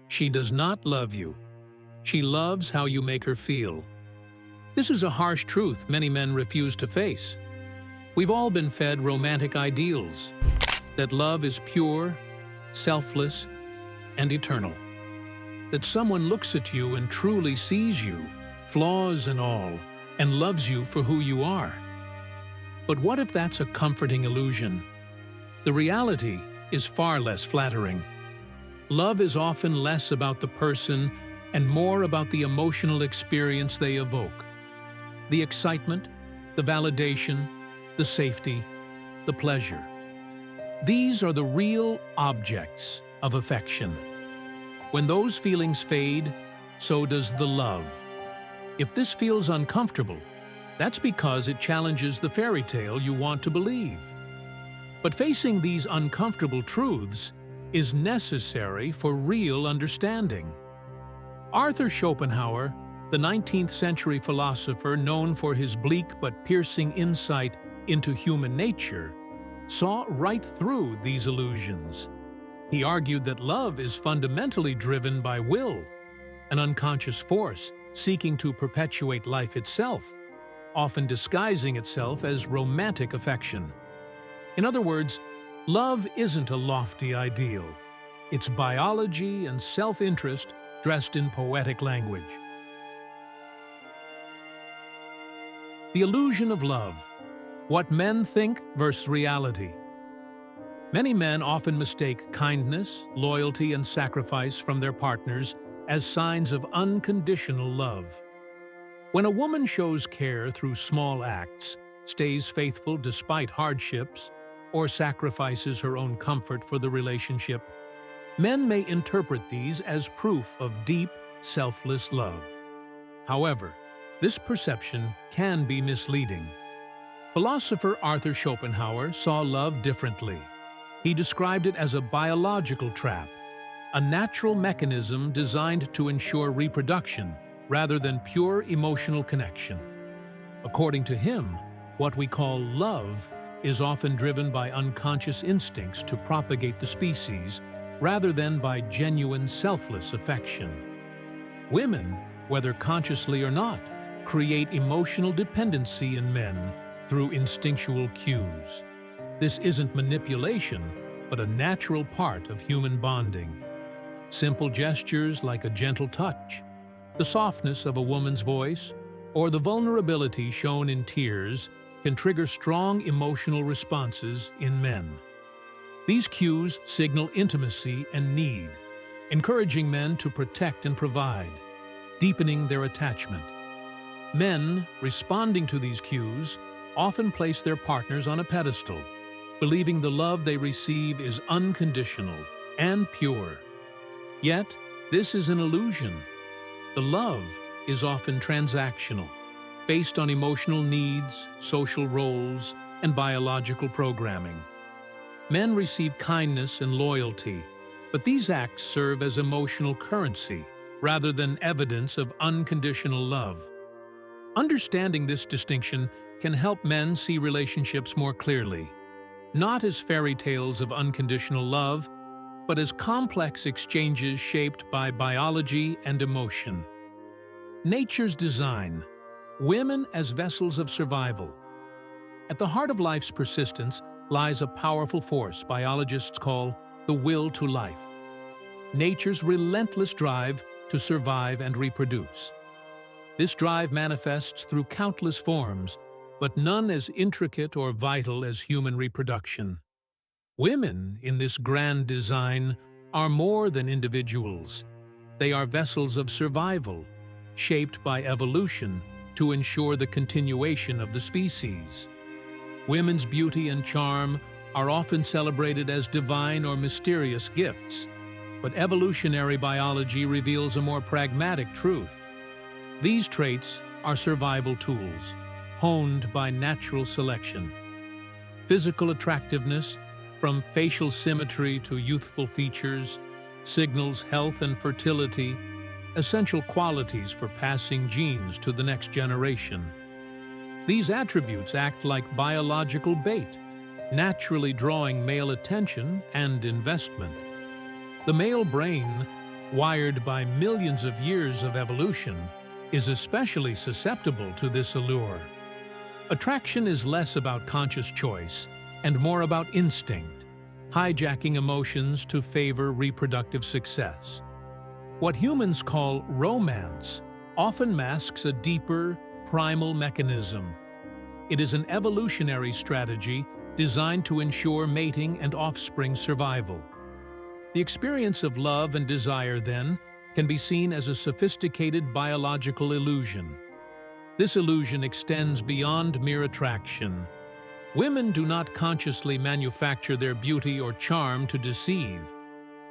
She does not love you. She loves how you make her feel. This is a harsh truth many men refuse to face. We've all been fed romantic ideals, that love is pure, selfless, and eternal. That someone looks at you and truly sees you, flaws and all, and loves you for who you are. But what if that's a comforting illusion? The reality is far less flattering. Love is often less about the person and more about the emotional experience they evoke. The excitement, the validation, the safety, the pleasure. These are the real objects of affection. When those feelings fade, so does the love. If this feels uncomfortable, that's because it challenges the fairy tale you want to believe. But facing these uncomfortable truths is necessary for real understanding. Arthur Schopenhauer, the 19th century philosopher known for his bleak but piercing insight into human nature, saw right through these illusions. He argued that love is fundamentally driven by will, an unconscious force seeking to perpetuate life itself, often disguising itself as romantic affection. In other words, love isn't a lofty ideal. It's biology and self-interest dressed in poetic language. The illusion of love. What men think versus reality. Many men often mistake kindness, loyalty, and sacrifice from their partners as signs of unconditional love. When a woman shows care through small acts, stays faithful despite hardships, or sacrifices her own comfort for the relationship, men may interpret these as proof of deep, selfless love. However, this perception can be misleading. Philosopher Arthur Schopenhauer saw love differently. He described it as a biological trap, a natural mechanism designed to ensure reproduction rather than pure emotional connection. According to him, what we call love is often driven by unconscious instincts to propagate the species rather than by genuine selfless affection. Women, whether consciously or not, create emotional dependency in men through instinctual cues. This isn't manipulation, but a natural part of human bonding. Simple gestures like a gentle touch, the softness of a woman's voice, or the vulnerability shown in tears can trigger strong emotional responses in men. These cues signal intimacy and need, encouraging men to protect and provide, deepening their attachment. Men, responding to these cues, often place their partners on a pedestal, believing the love they receive is unconditional and pure. Yet, this is an illusion. The love is often transactional, based on emotional needs, social roles, and biological programming. Men receive kindness and loyalty, but these acts serve as emotional currency rather than evidence of unconditional love. Understanding this distinction can help men see relationships more clearly, not as fairy tales of unconditional love, but as complex exchanges shaped by biology and emotion. Nature's design. Women as vessels of survival. At the heart of life's persistence lies a powerful force biologists call the will to life. Nature's relentless drive to survive and reproduce. This drive manifests through countless forms, but none as intricate or vital as human reproduction. Women, in this grand design, are more than individuals. They are vessels of survival, shaped by evolution to ensure the continuation of the species. Women's beauty and charm are often celebrated as divine or mysterious gifts, but evolutionary biology reveals a more pragmatic truth. These traits are survival tools, honed by natural selection. Physical attractiveness, from facial symmetry to youthful features, signals health and fertility, essential qualities for passing genes to the next generation. These attributes act like biological bait, naturally drawing male attention and investment. The male brain, wired by millions of years of evolution, is especially susceptible to this allure. Attraction is less about conscious choice and more about instinct, hijacking emotions to favor reproductive success. What humans call romance often masks a deeper, primal mechanism. It is an evolutionary strategy designed to ensure mating and offspring survival. The experience of love and desire, then, can be seen as a sophisticated biological illusion. This illusion extends beyond mere attraction. Women do not consciously manufacture their beauty or charm to deceive.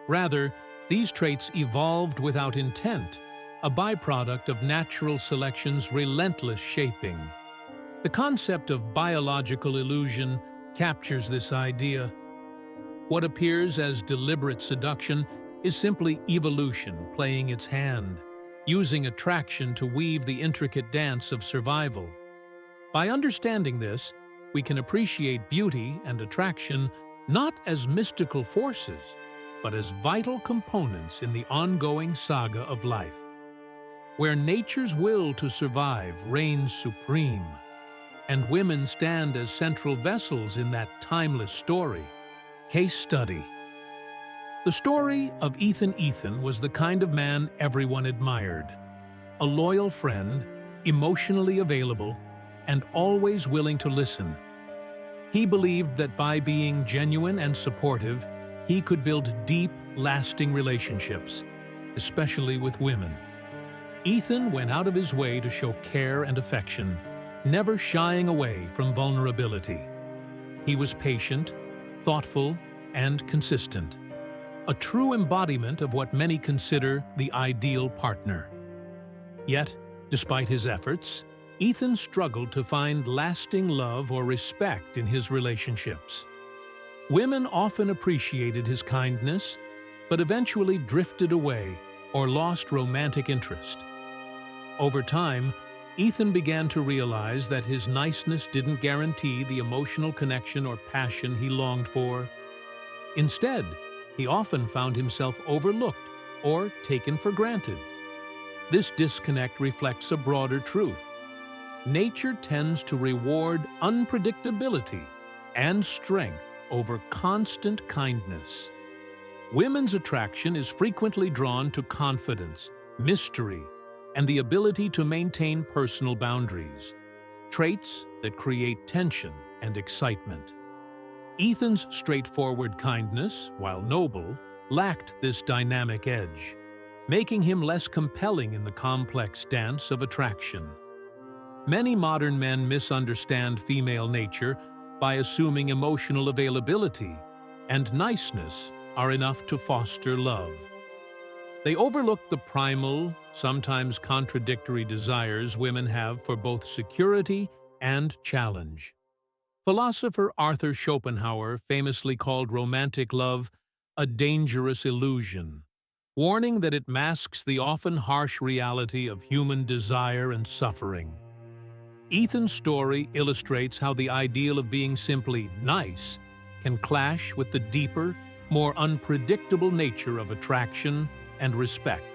Rather, these traits evolved without intent, a byproduct of natural selection's relentless shaping. The concept of biological illusion captures this idea. What appears as deliberate seduction is simply evolution playing its hand, using attraction to weave the intricate dance of survival. By understanding this, we can appreciate beauty and attraction not as mystical forces, but as vital components in the ongoing saga of life, where nature's will to survive reigns supreme, and women stand as central vessels in that timeless story. Case study. The story of Ethan was the kind of man everyone admired. A loyal friend, emotionally available, and always willing to listen. He believed that by being genuine and supportive, he could build deep, lasting relationships, especially with women. Ethan went out of his way to show care and affection, never shying away from vulnerability. He was patient, thoughtful, and consistent, a true embodiment of what many consider the ideal partner. Yet, despite his efforts, Ethan struggled to find lasting love or respect in his relationships. Women often appreciated his kindness, but eventually drifted away or lost romantic interest. Over time, Ethan began to realize that his niceness didn't guarantee the emotional connection or passion he longed for. Instead, he often found himself overlooked or taken for granted. This disconnect reflects a broader truth. Nature tends to reward unpredictability and strength over constant kindness. Women's attraction is frequently drawn to confidence, mystery, and the ability to maintain personal boundaries, traits that create tension and excitement. Ethan's straightforward kindness, while noble, lacked this dynamic edge, making him less compelling in the complex dance of attraction. Many modern men misunderstand female nature by assuming emotional availability and niceness are enough to foster love. They overlook the primal, sometimes contradictory desires women have for both security and challenge. Philosopher Arthur Schopenhauer famously called romantic love a dangerous illusion, warning that it masks the often harsh reality of human desire and suffering. Ethan's story illustrates how the ideal of being simply nice can clash with the deeper, more unpredictable nature of attraction and respect.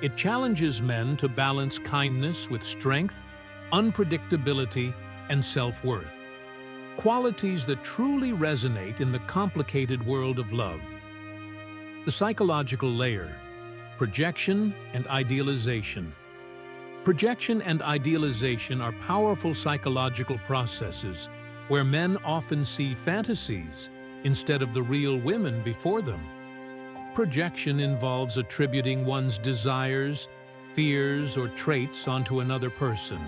It challenges men to balance kindness with strength, unpredictability, and self-worth, qualities that truly resonate in the complicated world of love. The psychological layer, projection and idealization. Projection and idealization are powerful psychological processes where men often see fantasies instead of the real women before them. Projection involves attributing one's desires, fears, or traits onto another person,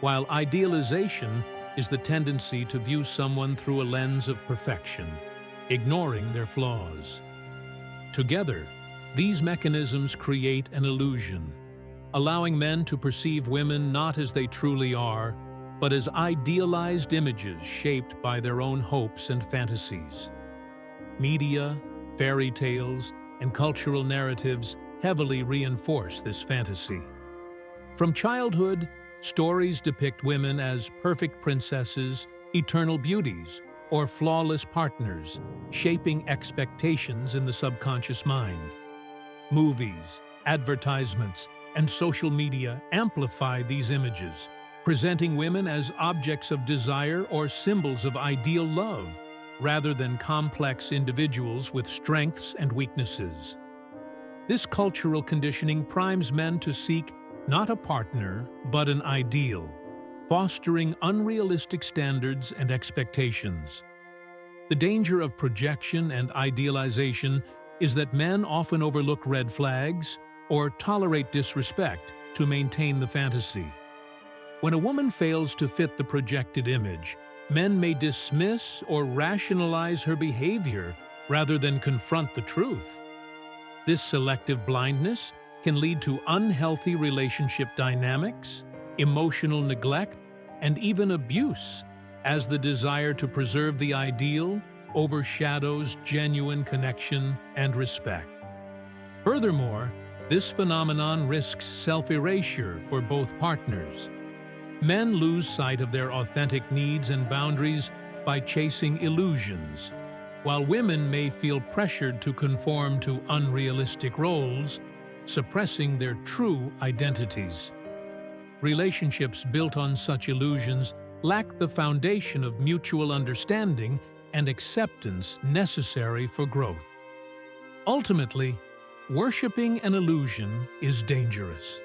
while idealization is the tendency to view someone through a lens of perfection, ignoring their flaws. Together, these mechanisms create an illusion, allowing men to perceive women not as they truly are, but as idealized images shaped by their own hopes and fantasies. Media, fairy tales, and cultural narratives heavily reinforce this fantasy. From childhood, stories depict women as perfect princesses, eternal beauties, or flawless partners, shaping expectations in the subconscious mind. movies, advertisements, and social media amplify these images, presenting women as objects of desire or symbols of ideal love, rather than complex individuals with strengths and weaknesses. This cultural conditioning primes men to seek not a partner, but an ideal, fostering unrealistic standards and expectations. The danger of projection and idealization is that men often overlook red flags or tolerate disrespect to maintain the fantasy. When a woman fails to fit the projected image, men may dismiss or rationalize her behavior rather than confront the truth. This selective blindness can lead to unhealthy relationship dynamics, emotional neglect, and even abuse, as the desire to preserve the ideal overshadows genuine connection and respect. Furthermore, this phenomenon risks self-erasure for both partners. Men lose sight of their authentic needs and boundaries by chasing illusions, while women may feel pressured to conform to unrealistic roles, suppressing their true identities. Relationships built on such illusions lack the foundation of mutual understanding and acceptance necessary for growth. Ultimately, worshiping an illusion is dangerous.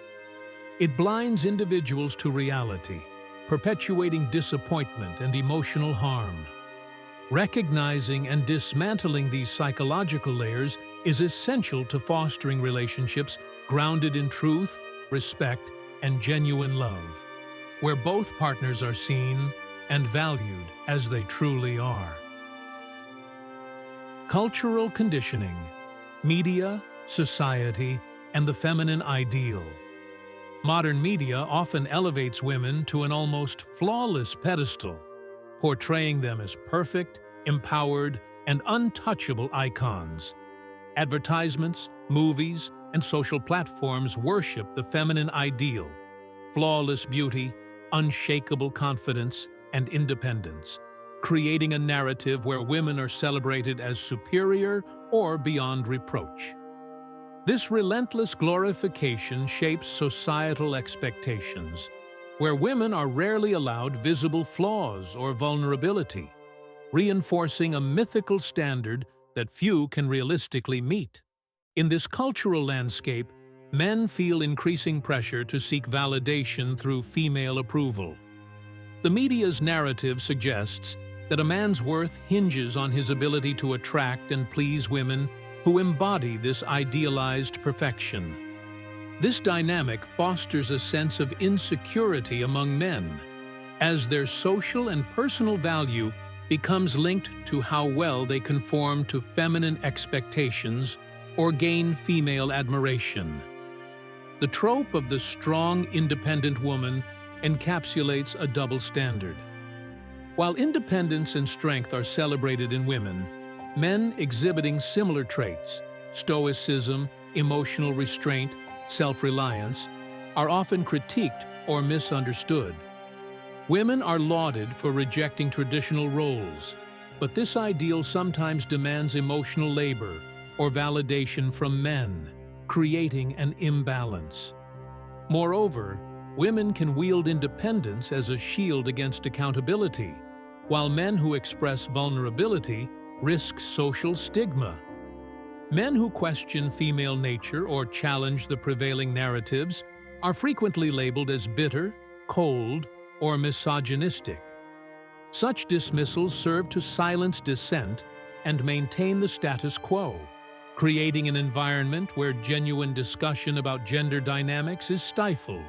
It blinds individuals to reality, perpetuating disappointment and emotional harm. Recognizing and dismantling these psychological layers is essential to fostering relationships grounded in truth, respect, and genuine love, where both partners are seen and valued as they truly are. Cultural conditioning, media, society, and the feminine ideal. Modern media often elevates women to an almost flawless pedestal, portraying them as perfect, empowered, and untouchable icons. Advertisements, movies, and social platforms worship the feminine ideal, flawless beauty, unshakable confidence, and independence, creating a narrative where women are celebrated as superior or beyond reproach. This relentless glorification shapes societal expectations, where women are rarely allowed visible flaws or vulnerability, reinforcing a mythical standard that few can realistically meet. In this cultural landscape, men feel increasing pressure to seek validation through female approval. The media's narrative suggests that a man's worth hinges on his ability to attract and please women who embody this idealized perfection. This dynamic fosters a sense of insecurity among men, as their social and personal value becomes linked to how well they conform to feminine expectations or gain female admiration. The trope of the strong, independent woman encapsulates a double standard. While independence and strength are celebrated in women, men exhibiting similar traits, stoicism, emotional restraint, self-reliance, are often critiqued or misunderstood. Women are lauded for rejecting traditional roles, but this ideal sometimes demands emotional labor or validation from men, creating an imbalance. Moreover, women can wield independence as a shield against accountability, while men who express vulnerability risk social stigma. Men who question female nature or challenge the prevailing narratives are frequently labeled as bitter, cold, or misogynistic. Such dismissals serve to silence dissent and maintain the status quo, creating an environment where genuine discussion about gender dynamics is stifled.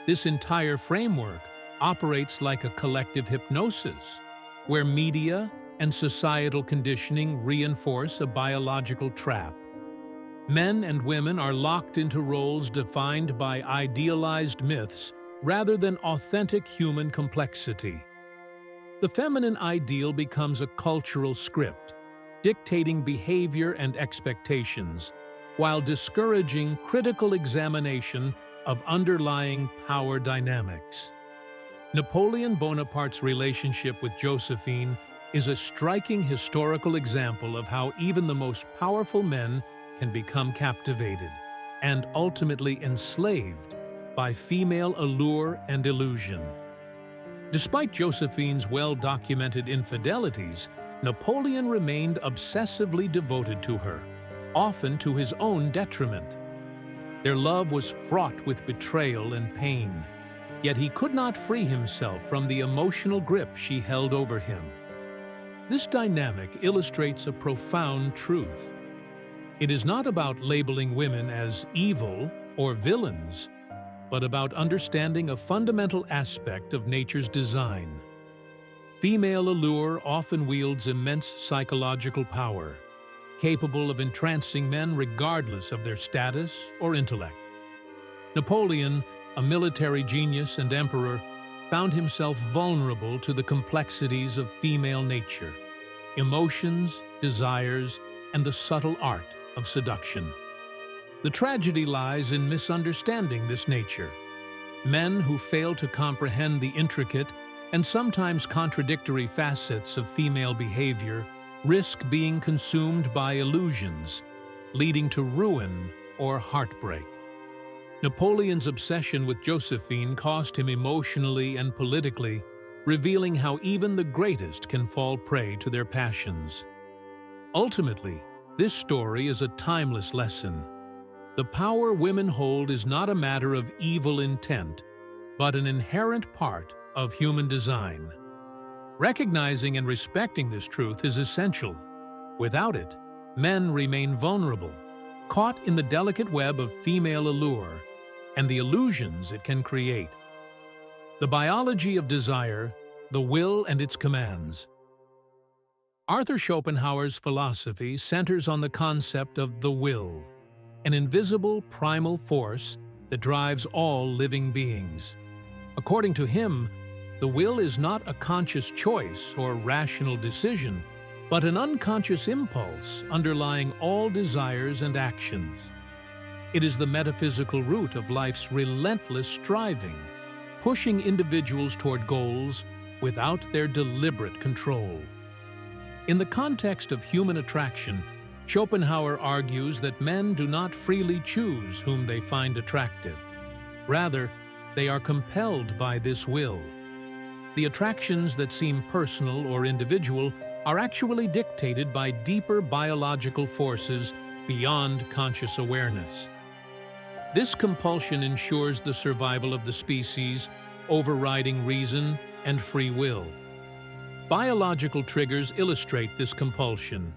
This entire framework operates like a collective hypnosis, where media and societal conditioning reinforce a biological trap. Men and women are locked into roles defined by idealized myths rather than authentic human complexity. The feminine ideal becomes a cultural script, dictating behavior and expectations, while discouraging critical examination of underlying power dynamics. Napoleon Bonaparte's relationship with Josephine is a striking historical example of how even the most powerful men can become captivated and ultimately enslaved by female allure and illusion. Despite Josephine's well-documented infidelities, Napoleon remained obsessively devoted to her, often to his own detriment. Their love was fraught with betrayal and pain, yet he could not free himself from the emotional grip she held over him. This dynamic illustrates a profound truth. It is not about labeling women as evil or villains, but about understanding a fundamental aspect of nature's design. Female allure often wields immense psychological power, capable of entrancing men regardless of their status or intellect. Napoleon, a military genius and emperor, found himself vulnerable to the complexities of female nature, emotions, desires, and the subtle art of seduction. The tragedy lies in misunderstanding this nature. Men who fail to comprehend the intricate and sometimes contradictory facets of female behavior risk being consumed by illusions, leading to ruin or heartbreak. Napoleon's obsession with Josephine cost him emotionally and politically, revealing how even the greatest can fall prey to their passions. Ultimately, this story is a timeless lesson. The power women hold is not a matter of evil intent, but an inherent part of human design. Recognizing and respecting this truth is essential. Without it, men remain vulnerable, caught in the delicate web of female allure and the illusions it can create. The biology of desire, the will and its commands. Arthur Schopenhauer's philosophy centers on the concept of the will, an invisible primal force that drives all living beings. According to him, the will is not a conscious choice or rational decision, but an unconscious impulse underlying all desires and actions. It is the metaphysical root of life's relentless striving, pushing individuals toward goals without their deliberate control. In the context of human attraction, Schopenhauer argues that men do not freely choose whom they find attractive. Rather, they are compelled by this will. The attractions that seem personal or individual are actually dictated by deeper biological forces beyond conscious awareness. This compulsion ensures the survival of the species, overriding reason and free will. Biological triggers illustrate this compulsion.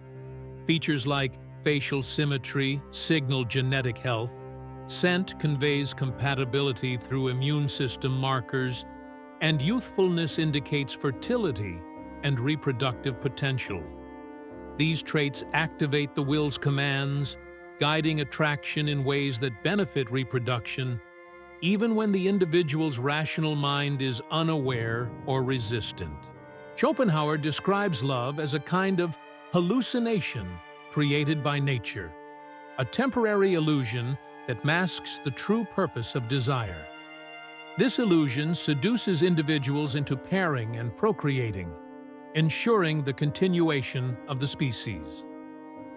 Features like facial symmetry signal genetic health, scent conveys compatibility through immune system markers, and youthfulness indicates fertility and reproductive potential. These traits activate the will's commands, guiding attraction in ways that benefit reproduction, even when the individual's rational mind is unaware or resistant. Schopenhauer describes love as a kind of hallucination created by nature, a temporary illusion that masks the true purpose of desire. This illusion seduces individuals into pairing and procreating, ensuring the continuation of the species.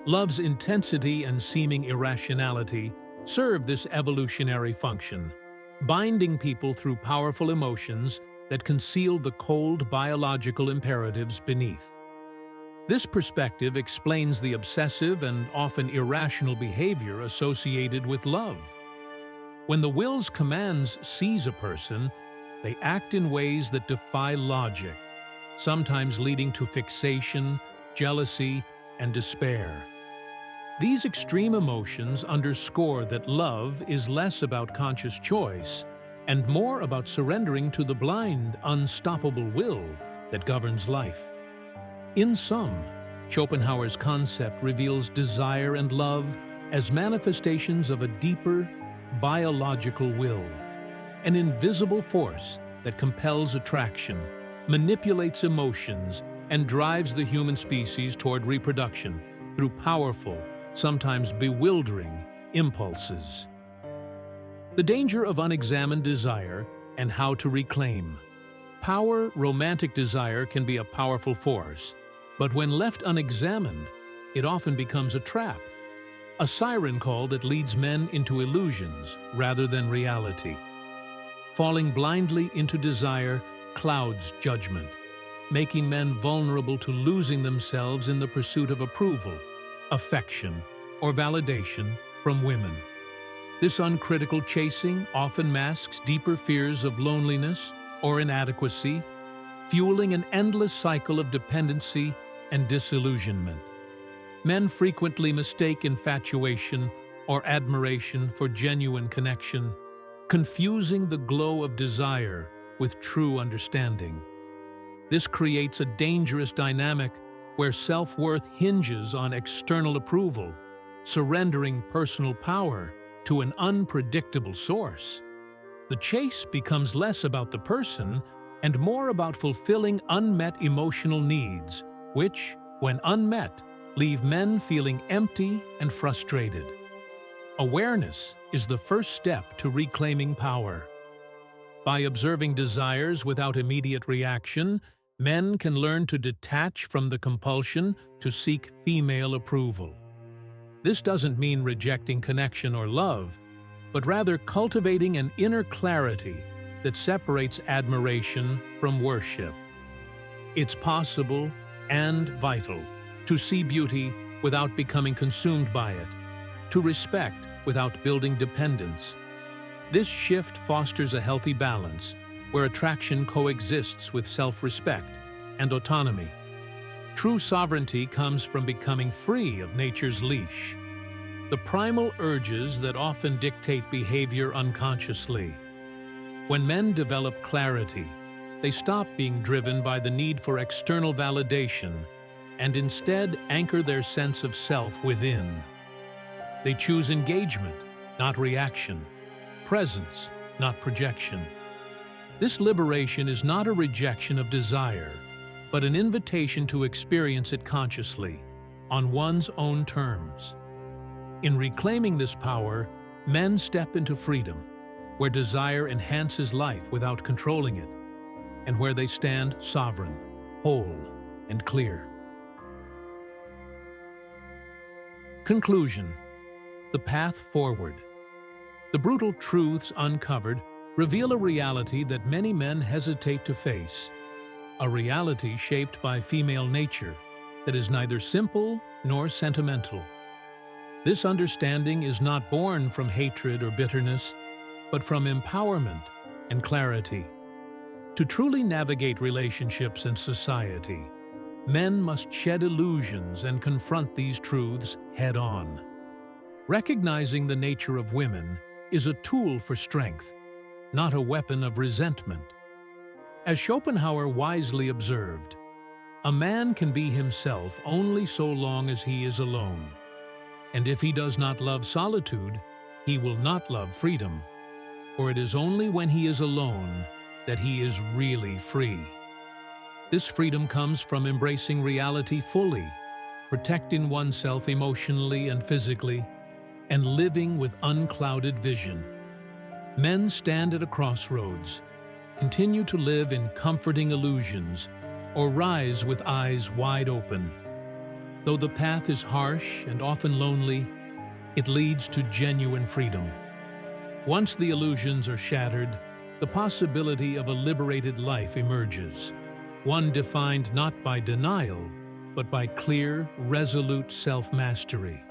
Love's intensity and seeming irrationality serve this evolutionary function, binding people through powerful emotions that conceal the cold biological imperatives beneath. This perspective explains the obsessive and often irrational behavior associated with love. When the will's commands seize a person, they act in ways that defy logic, sometimes leading to fixation, jealousy, and despair. These extreme emotions underscore that love is less about conscious choice and more about surrendering to the blind, unstoppable will that governs life. In sum, Schopenhauer's concept reveals desire and love as manifestations of a deeper, biological will, an invisible force that compels attraction, manipulates emotions, and drives the human species toward reproduction through powerful, sometimes bewildering, impulses. The danger of unexamined desire and how to reclaim. Romantic desire can be a powerful force, but when left unexamined, it often becomes a trap. a siren call that leads men into illusions rather than reality. Falling blindly into desire clouds judgment, making men vulnerable to losing themselves in the pursuit of approval, affection, or validation from women. This uncritical chasing often masks deeper fears of loneliness or inadequacy, fueling an endless cycle of dependency and disillusionment. Men frequently mistake infatuation or admiration for genuine connection, confusing the glow of desire with true understanding. This creates a dangerous dynamic where self-worth hinges on external approval, surrendering personal power to an unpredictable source. The chase becomes less about the person and more about fulfilling unmet emotional needs, which, when unmet, leave men feeling empty and frustrated. Awareness is the first step to reclaiming power. By observing desires without immediate reaction, men can learn to detach from the compulsion to seek female approval. This doesn't mean rejecting connection or love, but rather cultivating an inner clarity that separates admiration from worship. It's possible and vital to see beauty without becoming consumed by it, to respect without building dependence. This shift fosters a healthy balance where attraction coexists with self-respect and autonomy. True sovereignty comes from becoming free of nature's leash, the primal urges that often dictate behavior unconsciously. When men develop clarity, they stop being driven by the need for external validation and instead anchor their sense of self within. They choose engagement, not reaction, presence, not projection. This liberation is not a rejection of desire, but an invitation to experience it consciously, on one's own terms. In reclaiming this power, men step into freedom, where desire enhances life without controlling it, and where they stand sovereign, whole, and clear. Conclusion: the path forward. The brutal truths uncovered reveal a reality that many men hesitate to face, a reality shaped by female nature that is neither simple nor sentimental. This understanding is not born from hatred or bitterness, but from empowerment and clarity. To truly navigate relationships and society, men must shed illusions and confront these truths head-on. Recognizing the nature of women is a tool for strength, not a weapon of resentment. As Schopenhauer wisely observed, a man can be himself only so long as he is alone. And if he does not love solitude, he will not love freedom, for it is only when he is alone that he is really free. This freedom comes from embracing reality fully, protecting oneself emotionally and physically, and living with unclouded vision. Men stand at a crossroads, continue to live in comforting illusions, or rise with eyes wide open. Though the path is harsh and often lonely, it leads to genuine freedom. Once the illusions are shattered, the possibility of a liberated life emerges, one defined not by denial, but by clear, resolute self-mastery.